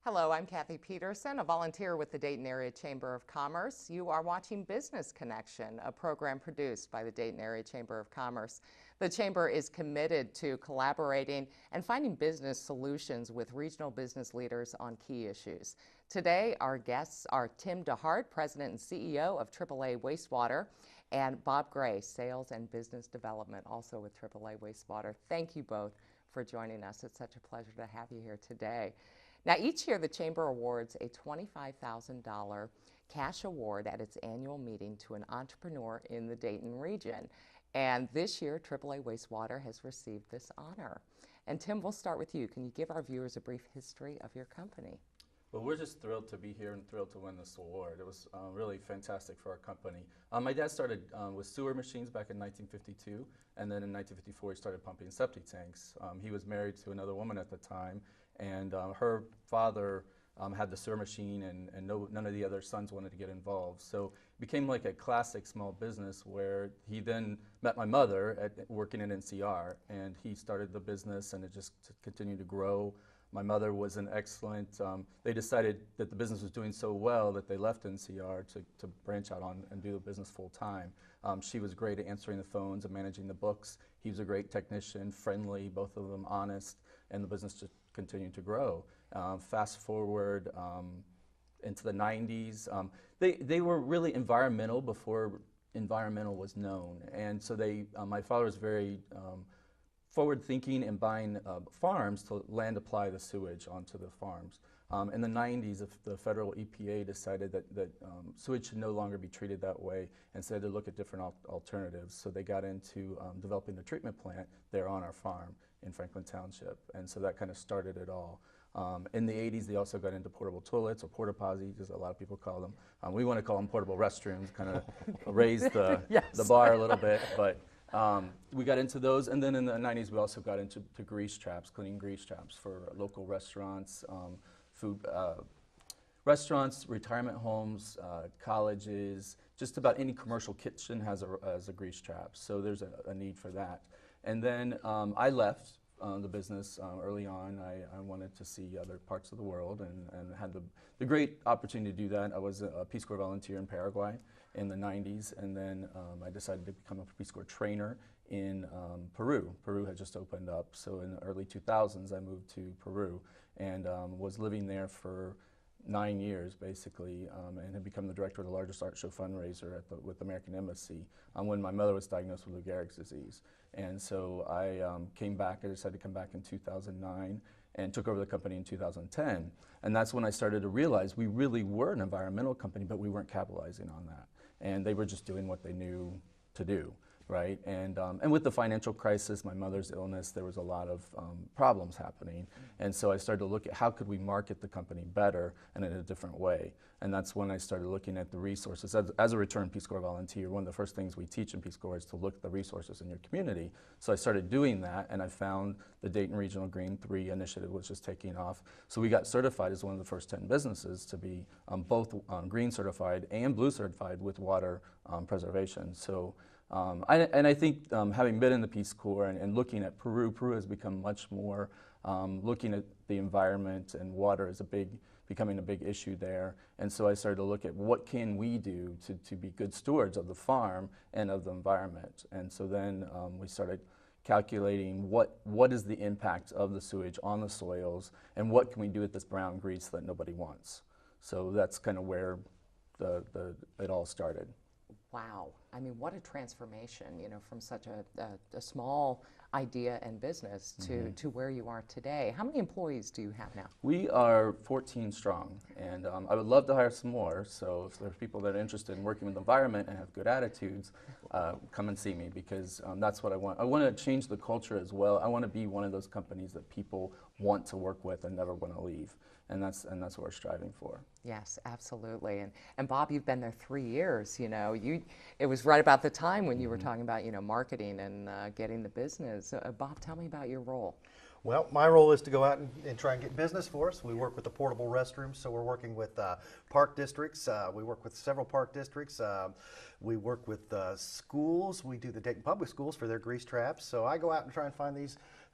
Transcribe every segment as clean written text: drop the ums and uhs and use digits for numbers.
Hello, I'm Cathy Petersen, a volunteer with the Dayton Area Chamber of Commerce. You are watching Business Connection, a program produced by the Dayton Area Chamber of Commerce. The Chamber is committed to collaborating and finding business solutions with regional business leaders on key issues. Today, our guests are Tim DeHart, President and CEO of AAA Wastewater, and Bob Gray, Sales and Business Development, also with AAA Wastewater. Thank you both for joining us. It's such a pleasure to have you here today. Now, each year the Chamber awards a $25,000 cash award at its annual meeting to an entrepreneur in the Dayton region. And this year, AAA Wastewater has received this honor. And Tim, we'll start with you. Can you give our viewers a brief history of your company? Well, we're just thrilled to be here and thrilled to win this award. It was really fantastic for our company. My dad started with sewer machines back in 1952, and then in 1954 he started pumping septic tanks. He was married to another woman at the time, and her father had the sewer machine, and none of the other sons wanted to get involved. So it became like a classic small business where he then met my mother working in NCR, and he started the business, and it just continued to grow. My mother was an excellent, they decided that the business was doing so well that they left NCR to branch out on and do the business full time. She was great at answering the phones and managing the books. He was a great technician, friendly, both of them honest, and the business just continued to grow. Fast forward into the 90s, they were really environmental before environmental was known. And so my father was very forward thinking and buying farms to land apply the sewage onto the farms. In the 90s, the federal EPA decided that sewage should no longer be treated that way and said to look at different alternatives. So they got into developing the treatment plant there on our farm in Franklin Township. And so that kind of started it all. In the 80s, they also got into portable toilets, or porta potties, as a lot of people call them. We want to call them portable restrooms, kind of raise the, yes. the bar a little bit. But we got into those, and then in the 90s we also got into grease traps, cleaning grease traps for local restaurants, restaurants, retirement homes, colleges. Just about any commercial kitchen has a grease trap, so there's a need for that. And then I left the business early on. I wanted to see other parts of the world, and had the great opportunity to do that. I was a Peace Corps volunteer in Paraguay in the 90s, and then I decided to become a Peace Corps trainer in Peru. Peru had just opened up, so in the early 2000s I moved to Peru and was living there for 9 years basically, and had become the director of the largest art show fundraiser with the American Embassy when my mother was diagnosed with Lou Gehrig's disease. And so I came back. I decided to come back in 2009 and took over the company in 2010. And that's when I started to realize we really were an environmental company, but we weren't capitalizing on that. And they were just doing what they knew to do, right? And with the financial crisis, my mother's illness, there was a lot of problems happening. And so I started to look at how could we market the company better and in a different way. And that's when I started looking at the resources. As a returned Peace Corps volunteer, one of the first things we teach in Peace Corps is to look at the resources in your community. So I started doing that, and I found the Dayton Regional Green 3 initiative, which is taking off. So we got certified as one of the first 10 businesses to be both green certified and blue certified with water preservation. So I think having been in the Peace Corps and looking at Peru has become much more looking at the environment, and water is becoming a big issue there. And so I started to look at what can we do to be good stewards of the farm and of the environment. And so then we started calculating what is the impact of the sewage on the soils, and what can we do with this brown grease that nobody wants. So that's kind of where it all started. Wow. I mean, what a transformation, from such a small idea and business to where you are today. How many employees do you have now? We are 14 strong, and I would love to hire some more. So if there's people that are interested in working with the environment and have good attitudes, come and see me, because that's what I want. I want to change the culture as well. I want to be one of those companies that people want to work with and never want to leave. And that's what we're striving for. Yes, absolutely. And Bob, you've been there 3 years. It was right about the time when you were talking about marketing and getting the business. Bob, tell me about your role. Well, my role is to go out and try and get business for us. We work with the portable restrooms, so we're working with park districts. We work with several park districts, We work with schools. We do the Dayton Public Schools for their grease traps. So I go out and try and find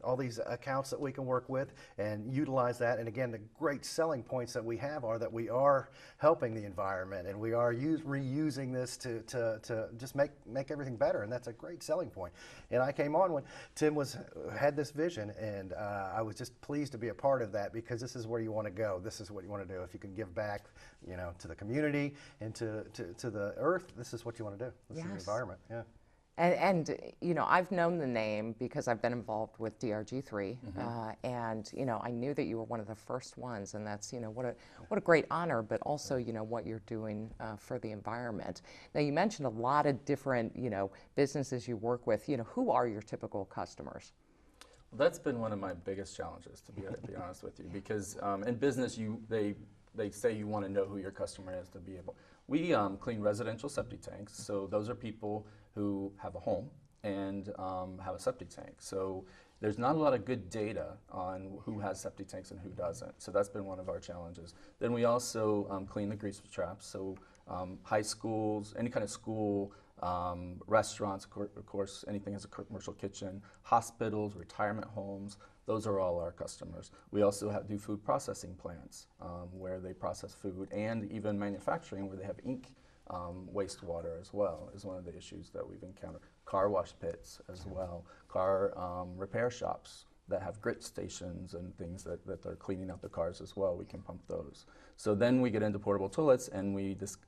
all these accounts that we can work with and utilize that. And again, the great selling points that we have are that we are helping the environment and we are reusing this to just make everything better. And that's a great selling point. And I came on when Tim had this vision, and I was just pleased to be a part of that, because this is where you want to go. This is what you want to do. If you can give back, to the community and to the earth, this is what you want to do. This is the environment. Yeah. And I've known the name because I've been involved with DRG3, and I knew that you were one of the first ones, and that's what a great honor, but also what you're doing for the environment. Now, you mentioned a lot of different businesses you work with. Who are your typical customers? Well, that's been one of my biggest challenges, to be honest with you, because in business they say you want to know who your customer is to be able. We clean residential septic tanks, so those are people who have a home and have a septic tank. So there's not a lot of good data on who has septic tanks and who doesn't. So that's been one of our challenges. Then we also clean the grease traps. So high schools, any kind of school, restaurants, of course, anything has a commercial kitchen, hospitals, retirement homes. Those are all our customers. We also do food processing plants where they process food, and even manufacturing where they have ink wastewater as well is one of the issues that we've encountered. Car wash pits as well, car repair shops that have grit stations and things that are cleaning up the cars as well. We can pump those. So then we get into portable toilets, and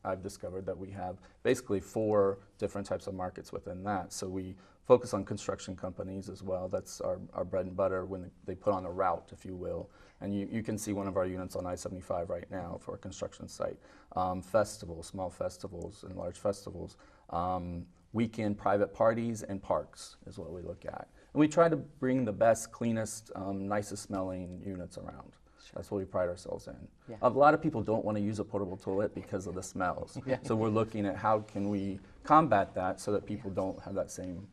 I've discovered that we have basically 4 different types of markets within that. So we focus on construction companies as well. That's our bread and butter when they put on a route, if you will. And you can see one of our units on I-75 right now for a construction site. Festivals, small festivals and large festivals. Weekend private parties and parks is what we look at. And we try to bring the best, cleanest, nicest smelling units around. Sure. That's what we pride ourselves in. Yeah. A lot of people don't want to use a portable toilet because of the smells. Yeah. So we're looking at how can we combat that so that people don't have that same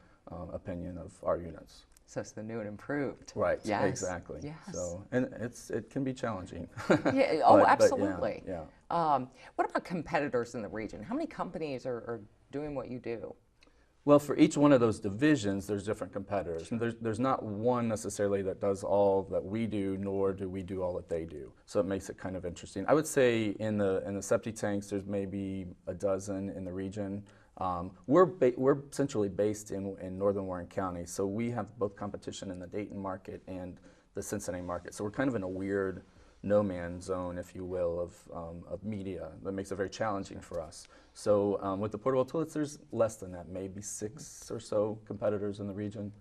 opinion of our units. So it's the new and improved. Right, yes. Exactly. Yes. So, and it can be challenging. Yeah. Oh, absolutely. But yeah. What about competitors in the region? How many companies are doing what you do? Well, for each one of those divisions, there's different competitors. And there's not one necessarily that does all that we do, nor do we do all that they do. So it makes it kind of interesting. I would say in the septic tanks, there's maybe a dozen in the region. We're centrally based in northern Warren County, so we have both competition in the Dayton market and the Cincinnati market. So we're kind of in a weird no man's zone, if you will, of media that makes it very challenging for us. So with the portable toilets, there's less than that, maybe 6 or so competitors in the region.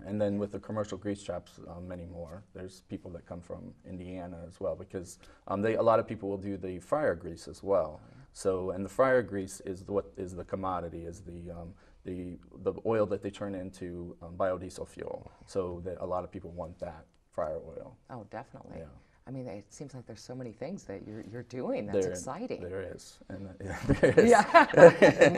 And then with the commercial grease traps, many more. There's people that come from Indiana as well, because a lot of people will do the fryer grease as well. So, and the fryer grease is what is the commodity, is the oil that they turn into biodiesel fuel. So that a lot of people want that fryer oil. Oh, definitely. Yeah. I mean, it seems like there's so many things that you're doing. That's exciting. There is, and there is. Yeah.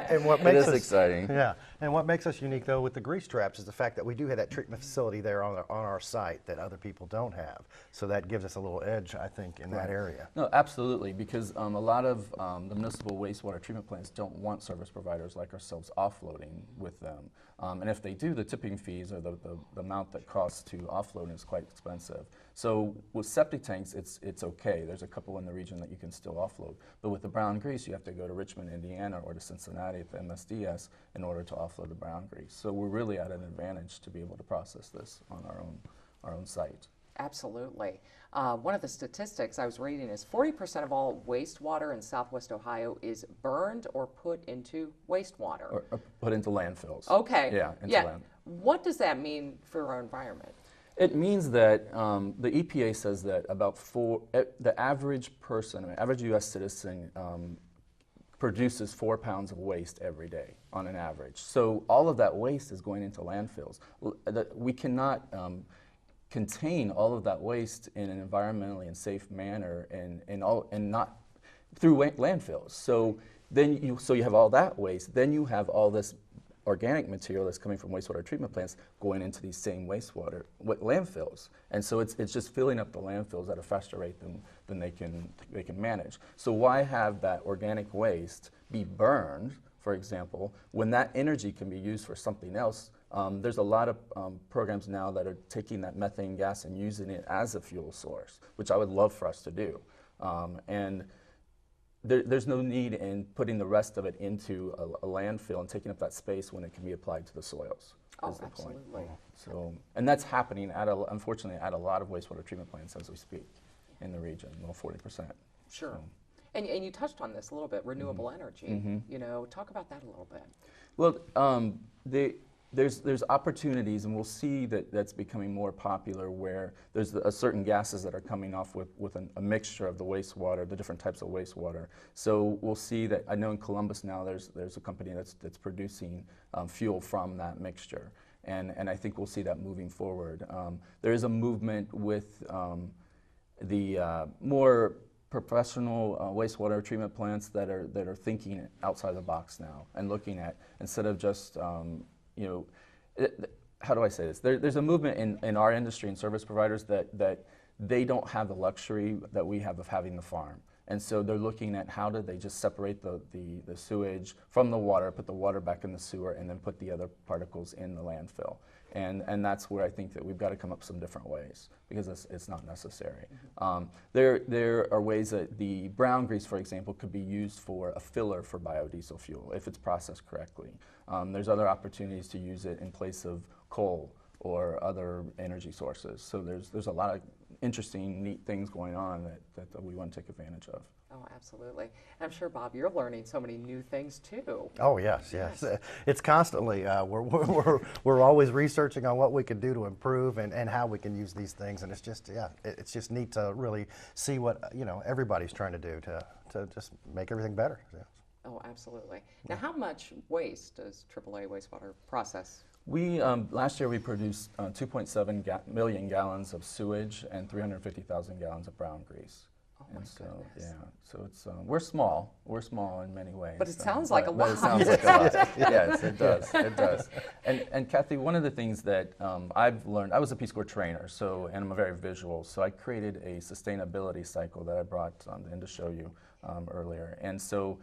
and what makes us exciting. Yeah, and what makes us unique though with the grease traps is the fact that we do have that treatment facility there on our site that other people don't have. So that gives us a little edge, I think, in that area. No, absolutely, because a lot of the municipal wastewater treatment plants don't want service providers like ourselves offloading with them. And if they do, the tipping fees or the amount that costs to offload is quite expensive. So with septic tanks, it's okay. There's a couple in the region that you can still offload. But with the brown grease, you have to go to Richmond, Indiana, or to Cincinnati at the MSDS in order to offload the brown grease. So we're really at an advantage to be able to process this on our own site. Absolutely. One of the statistics I was reading is 40% of all wastewater in Southwest Ohio is burned or put into wastewater. Or put into landfills. Okay. Yeah, into yeah. land. What does that mean for our environment? It means that the EPA says that about the average person, average U.S. citizen, produces 4 pounds of waste every day on an average. So all of that waste is going into landfills. We cannot contain all of that waste in an environmentally and safe manner and not through landfills. So then you have all that waste, then you have all this organic material that's coming from wastewater treatment plants going into these same wastewater landfills, and so it's just filling up the landfills at a faster rate than they can manage. So why have that organic waste be burned for example, when that energy can be used for something else, there's a lot of programs now that are taking that methane gas and using it as a fuel source, which I would love for us to do. And there's no need in putting the rest of it into a landfill and taking up that space when it can be applied to the soils. Oh, absolutely. So, and that's happening unfortunately at a lot of wastewater treatment plants as we speak in the region, well, 40%. Sure. So. And you touched on this a little bit, renewable energy. You know, talk about that a little bit. Well, there's opportunities, and we'll see that that's becoming more popular, where there's certain gases that are coming off with a mixture of the wastewater, the different types of wastewater. So we'll see that. I know in Columbus now there's a company that's producing fuel from that mixture, and I think we'll see that moving forward. There is a movement with the more professional wastewater treatment plants that are thinking outside the box now and looking at, instead of just you know, how do I say this? There's a movement in our industry and service providers that they don't have the luxury that we have of having the farm. And so they're looking at how do they just separate the sewage from the water, put the water back in the sewer, and then put the other particles in the landfill. And that's where I think that we've got to come up with some different ways, because it's not necessary. There are ways that the brown grease, for example, could be used for a filler for biodiesel fuel if it's processed correctly. There's other opportunities to use it in place of coal or other energy sources. So there's a lot of interesting, neat things going on that we want to take advantage of. Oh, absolutely. And I'm sure, Bob, you're learning so many new things too. Oh, yes. It's constantly, we're always researching on what we can do to improve and how we can use these things. And it's just, it's just neat to really see what, you know, everybody's trying to do to just make everything better. Yeah. Oh, absolutely. Now, how much waste does AAA Wastewater process? We, last year we produced 2.7 million gallons of sewage and 350,000 gallons of brown grease. Oh my goodness. So it's, we're small in many ways. But it sounds like a lot. But it sounds like a lot. Yes, it does, it does. And Cathy, one of the things that I've learned, I was a Peace Corps trainer, and I'm a very visual, so I created a sustainability cycle that I brought in to show you earlier. And so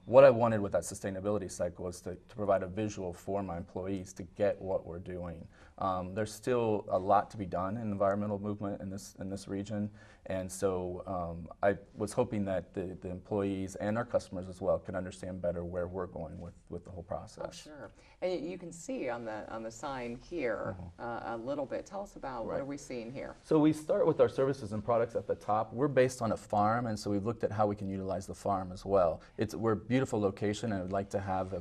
what I wanted with that sustainability cycle is to provide a visual for my employees to get what we're doing. There's still a lot to be done in the environmental movement in this region, and so I was hoping that the employees and our customers as well can understand better where we're going with the whole process. Oh, sure. And you can see on the sign here a little bit. Tell us about what are we seeing here? So we start with our services and products at the top. We're based on a farm, and so we've looked at how we can utilize the farm as well. We're a beautiful location, and we'd like to have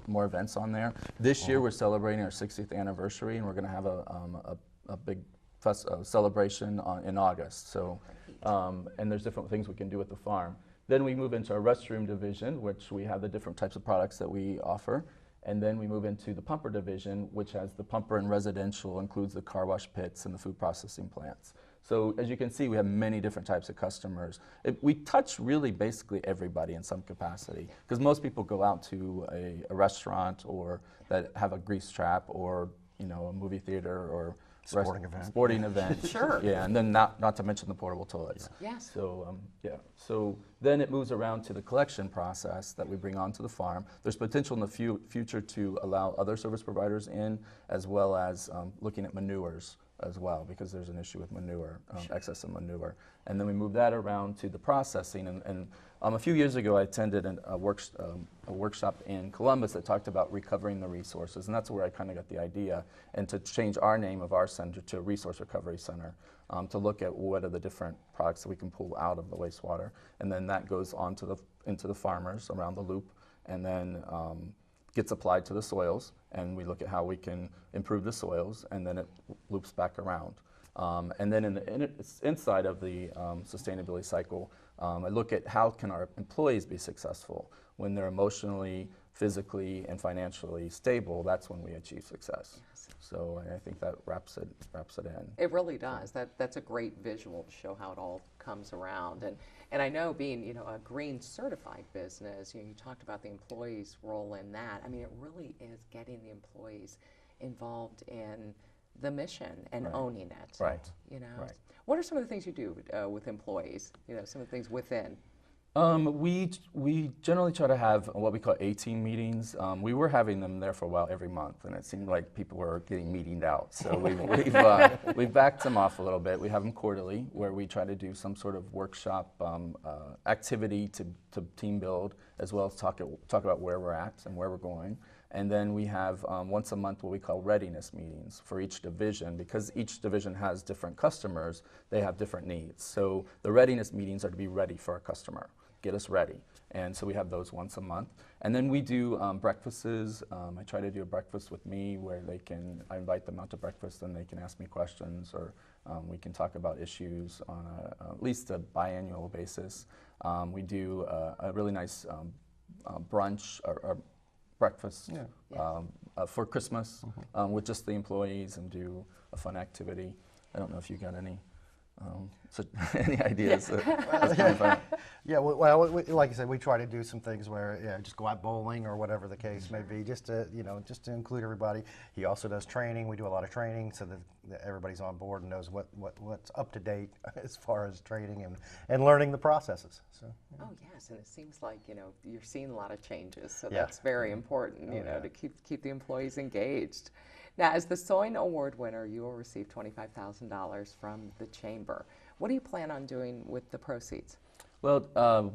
more events on there. This year we're celebrating our 60th anniversary, and we're going to have a big celebration in August. So, and there's different things we can do with the farm. Then we move into our restroom division, which we have the different types of products that we offer. And then we move into the pumper division, which has the pumper and residential, includes the car wash pits and the food processing plants. So as you can see, we have many different types of customers. We touch really basically everybody in some capacity, because most people go out to a restaurant or that have a grease trap, or a movie theater or sporting event. Sure. Yeah, and then not to mention the portable toilets. Yeah. Yes. So so then it moves around to the collection process that we bring onto the farm. There's potential in the future to allow other service providers in, as well as looking at manures as well, because there's an issue with manure, excess of manure. And then we move that around to the processing. And a few years ago, I attended a workshop in Columbus that talked about recovering the resources, and that's where I kind of got the idea, and to change our name of our center to a resource recovery center, to look at what are the different products that we can pull out of the wastewater, and then that goes on into the farmers around the loop, and then gets applied to the soils, and we look at how we can improve the soils, and then it loops back around. And then inside of the sustainability cycle, I look at how can our employees be successful. When they're emotionally, physically, and financially stable, that's when we achieve success. Yes. So I think that wraps it in. It really does. That's a great visual to show how it all comes around. And I know, being a green certified business, you talked about the employees' role in that. I mean, it really is getting the employees involved in the mission and owning it. Right. What are some of the things you do with employees? Some of the things within. We generally try to have what we call 18 meetings. We were having them there for a while every month, and it seemed like people were getting meetinged out. So we've backed them off a little bit. We have them quarterly, where we try to do some sort of workshop activity to team build, as well as talk about where we're at and where we're going. And then we have once a month what we call readiness meetings for each division. Because each division has different customers, they have different needs. So the readiness meetings are to be ready for a customer, get us ready. And so we have those once a month. And then we do breakfasts. I try to do a breakfast with me where I invite them out to breakfast and they can ask me questions, or we can talk about issues on at least a biannual basis. We do a really nice brunch or breakfast for Christmas with just the employees, and do a fun activity. I don't know if you got any any ideas. Yeah, well, like I said, we try to do some things where, just go out bowling or whatever the case may be, just to include everybody. He also does training. We do a lot of training so that everybody's on board and knows what's up to date as far as training and learning the processes. So. Yeah. Oh yes, and it seems like you're seeing a lot of changes, so Yeah. that's very important. Yeah. To keep the employees engaged. Now, as the Soin Award winner, you will receive $25,000 from the Chamber. What do you plan on doing with the proceeds? Well,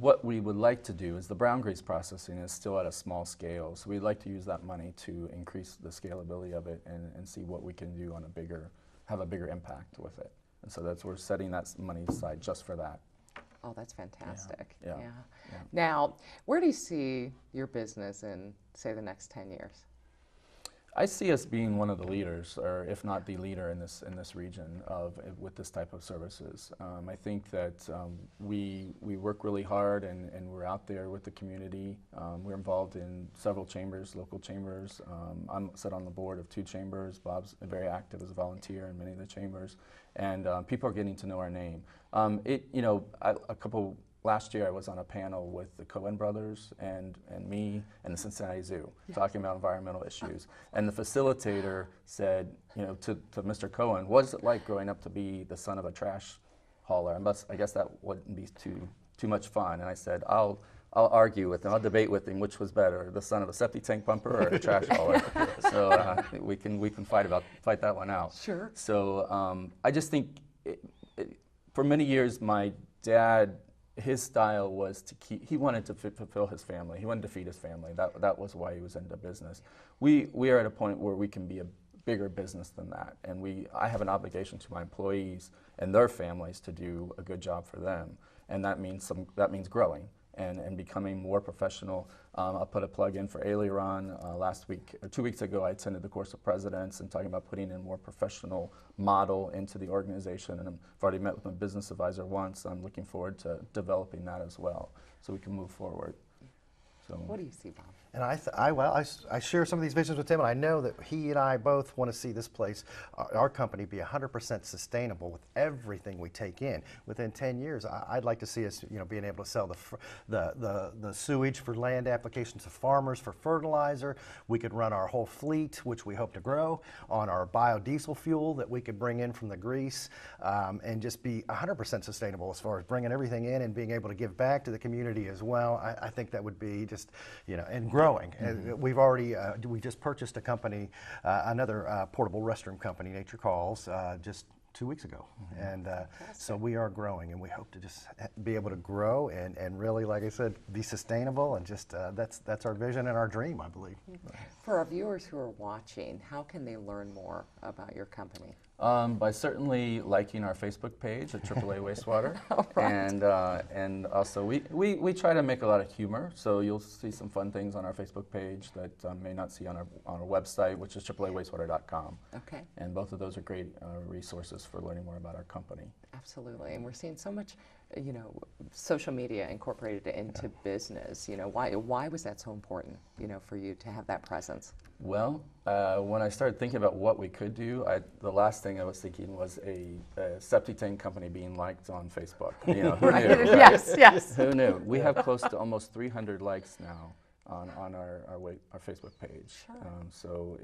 what we would like to do is the brown grease processing is still at a small scale, so we'd like to use that money to increase the scalability of it and see what we can do on have a bigger impact with it. And so we're setting that money aside just for that. Oh, that's fantastic. Yeah. Now, where do you see your business in, say, the next 10 years? I see us being one of the leaders, or if not the leader in this region with this type of services. I think that we work really hard, and we're out there with the community. We're involved in several chambers, local chambers. I'm sit on the board of 2 chambers. Bob's very active as a volunteer in many of the chambers, and people are getting to know our name. Last year I was on a panel with the Cohen brothers and me and the Cincinnati Zoo, talking about environmental issues. And the facilitator said, to Mr. Cohen, what is it like growing up to be the son of a trash hauler? I guess that wouldn't be too much fun. And I said, I'll argue with him, I'll debate with him which was better, the son of a septic tank pumper or a trash hauler. So we can fight that one out. Sure. So I just think for many years my dad, his style was he wanted to fulfill his family. He wanted to feed his family. That was why he was into business. We are at a point where we can be a bigger business than that. And I have an obligation to my employees and their families to do a good job for them. And that means growing and becoming more professional. I'll put a plug in for Aileron. 2 weeks ago, I attended the course of presidents and talking about putting in more professional model into the organization. And I've already met with my business advisor once. I'm looking forward to developing that as well, so we can move forward. So. What do you see, Bob? And I share some of these visions with Tim, and I know that he and I both want to see this place, our company, be 100% sustainable with everything we take in. Within 10 years, I'd like to see us, being able to sell the sewage for land applications to farmers for fertilizer. We could run our whole fleet, which we hope to grow, on our biodiesel fuel that we could bring in from the grease, and just be 100% sustainable as far as bringing everything in and being able to give back to the community as well. I think that would be just, and growing. Mm-hmm. We just purchased a company, another portable restroom company, Nature Calls, just 2 weeks ago. Mm-hmm. And so we are growing, and we hope to just be able to grow and really, like I said, be sustainable, and just that's our vision and our dream, I believe. For our viewers who are watching, how can they learn more about your company? By certainly liking our Facebook page at AAA Wastewater. Right. And also we try to make a lot of humor, so you'll see some fun things on our Facebook page that may not see on our website, which is AAAwastewater.com. Okay. And both of those are great resources for learning more about our company. Absolutely, and we're seeing so much, social media incorporated into business. Why was that so important, for you to have that presence? Well, when I started thinking about what we could do, the last thing I was thinking was a septic tank company being liked on Facebook. Who knew? Yes. Who knew? We have close to almost 300 likes now on our Facebook page. Sure. So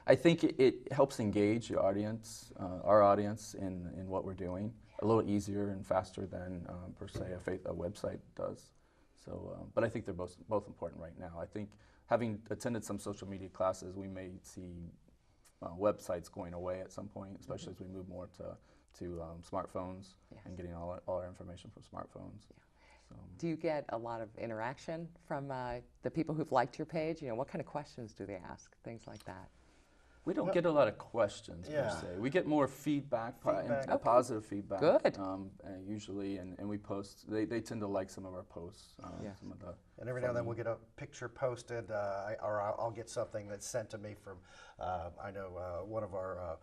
I think it helps engage your audience, our audience, in what we're doing. a little easier and faster than per se a website does. So, but I think they're both important right now. I think having attended some social media classes, we may see websites going away at some point, especially as we move more to smartphones and getting all our information from smartphones. So. Do you get a lot of interaction from the people who've liked your page? You know, what kind of questions do they ask? Things like that. We don't get a lot of questions per se. We get more feedback, positive feedback. Good. Usually, and we post. They tend to like some of our posts. Some of the and every now and then we'll get a picture posted, or I'll get something that's sent to me from. I know one of our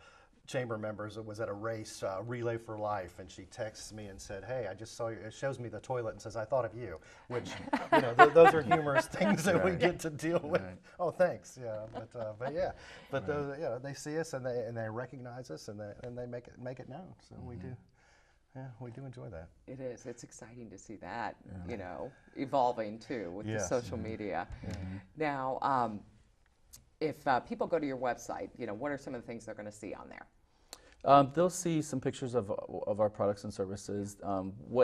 chamber members was at a race, Relay for Life, and she texts me and said, "Hey, I just saw you." It shows me the toilet and says, "I thought of you," which, you know, those are humorous things that we get to deal with. Oh, thanks. Yeah, but yeah, but those, you know, they see us and they recognize us and they make it known. So we do. Yeah, we do enjoy that. It is. It's exciting to see that, you know, evolving too with the social media. Now, if people go to your website, you know, what are some of the things they're going to see on there? They'll see some pictures of our products and services.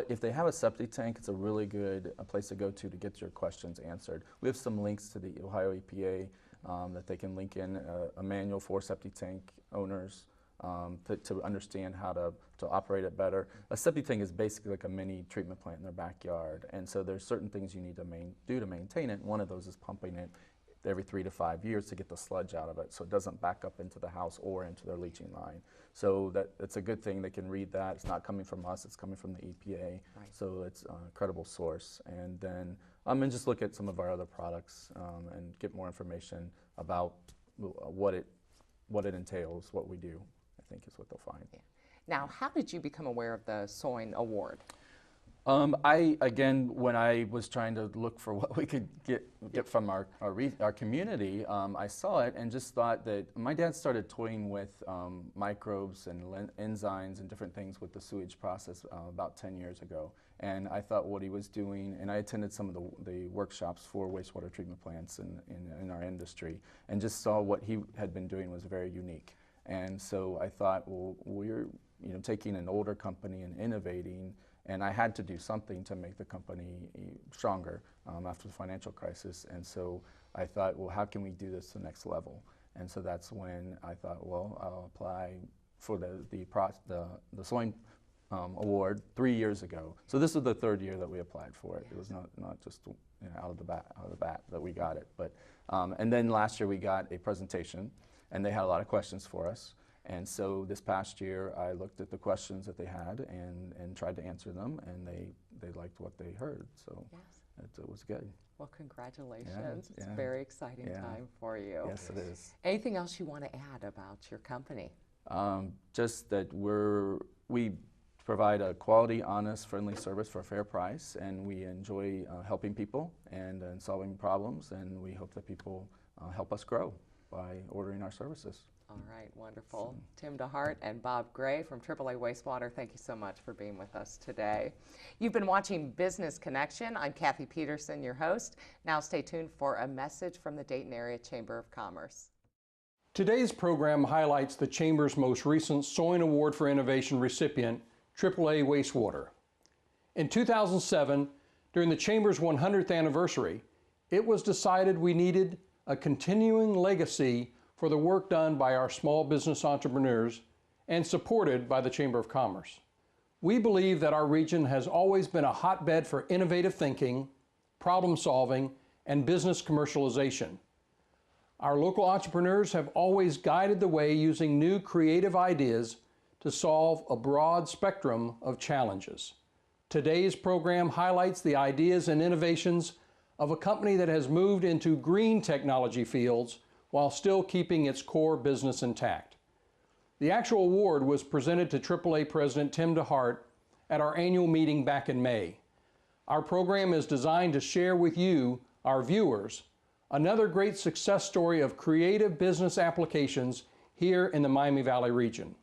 If they have a septic tank, it's a really good place to go to get your questions answered. We have some links to the Ohio EPA that they can link in, a manual for septic tank owners to understand how to operate it better. A septic tank is basically like a mini treatment plant in their backyard, and so there's certain things you need to do to maintain it. One of those is pumping it every 3 to 5 years to get the sludge out of it so it doesn't back up into the house or into their leaching line. So it's a good thing. They can read that. It's not coming from us, it's coming from the EPA. So it's a credible source. And then and just look at some of our other products and get more information about what it entails, what we do, I think is what they'll find. Now, how did you become aware of the Soin Award? Again, when I was trying to look for what we could get from our community, I saw it and just thought that my dad started toying with microbes and enzymes and different things with the sewage process about 10 years ago. And I thought what he was doing, and I attended some of the workshops for wastewater treatment plants in our industry, and just saw what he had been doing was very unique. And so I thought, well, we're taking an older company and innovating. And I had to do something to make the company stronger after the financial crisis. And so I thought, well, how can we do this to the next level? And so that's when I thought, well, I'll apply for the Soin Award 3 years ago. So this was the third year that we applied for it. It was not just out of the bat that we got it. But and then last year we got a presentation, and they had a lot of questions for us. And so this past year, I looked at the questions that they had and tried to answer them, and they liked what they heard. So it was good. Well, congratulations. It's a very exciting time for you. Yes, it is. Anything else you want to add about your company? Just that we provide a quality, honest, friendly service for a fair price, and we enjoy helping people and solving problems, and we hope that people help us grow by ordering our services. All right, wonderful. Tim DeHart and Bob Gray from AAA Wastewater, thank you so much for being with us today. You've been watching Business Connection. I'm Cathy Petersen, your host. Now stay tuned for a message from the Dayton Area Chamber of Commerce. Today's program highlights the Chamber's most recent Soin Award for Innovation recipient, AAA Wastewater. In 2007, during the Chamber's 100th anniversary, it was decided we needed a continuing legacy for the work done by our small business entrepreneurs and supported by the Chamber of Commerce. We believe that our region has always been a hotbed for innovative thinking, problem solving, and business commercialization. Our local entrepreneurs have always guided the way using new creative ideas to solve a broad spectrum of challenges. Today's program highlights the ideas and innovations of a company that has moved into green technology fields while still keeping its core business intact. The actual award was presented to AAA President Tim DeHart at our annual meeting back in May. Our program is designed to share with you, our viewers, another great success story of creative business applications here in the Miami Valley region.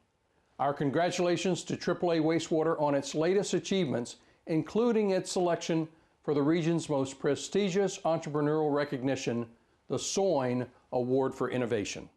Our congratulations to AAA Wastewater on its latest achievements, including its selection for the region's most prestigious entrepreneurial recognition, the Soin Award for Innovation.